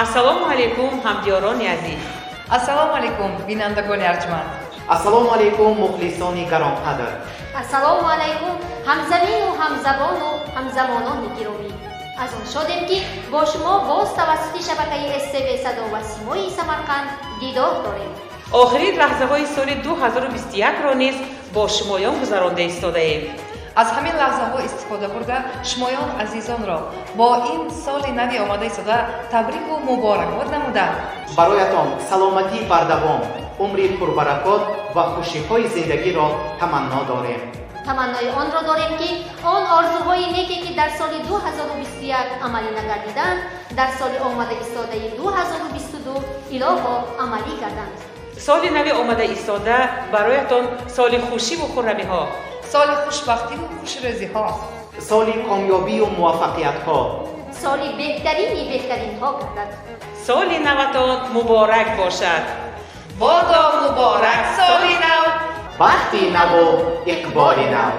ассалому алайкум ҳамдиёрони азиз. ассалому алайкум бинандагони арҷманд. ассалому алайкум мухлисони гаронқадр. ассалому алайкум ҳамзамину ҳамзабону ҳамзамонони гиромӣ. аз он шодем ки бо шумо боз тавассути шабакаи СТВ садо ва симои Самарқанд дидор дорем. охирин лаҳзаҳои соли 2021-ро низ бо шумоён гузаронда истодаем. аз ҳамин лаҳзаҳо истифода бурда шумоён азизонро бо ин соли нави омада истода табрику муборакбод намуда бароятон саломатӣ бардавом, умри пурбаракот ва хушиҳои зиндагиро таманно дорем. таманнои онро дорем ки он орзуҳои неке ки дар соли 2021 амалӣ нагардиданд дар соли омада истодаи 2022 илоҳо амалӣ гарданд. соли нави омада истода бароятон соли хушиву хуррамиҳо, соли хушбахтиву хушрӯзиҳо, соли комёбию муваффақиятҳо, соли беҳтарини беҳтаринҳо гардад. соли наватон муборак бошад. бодо муборак соли нав. бахти наву иқболи нав.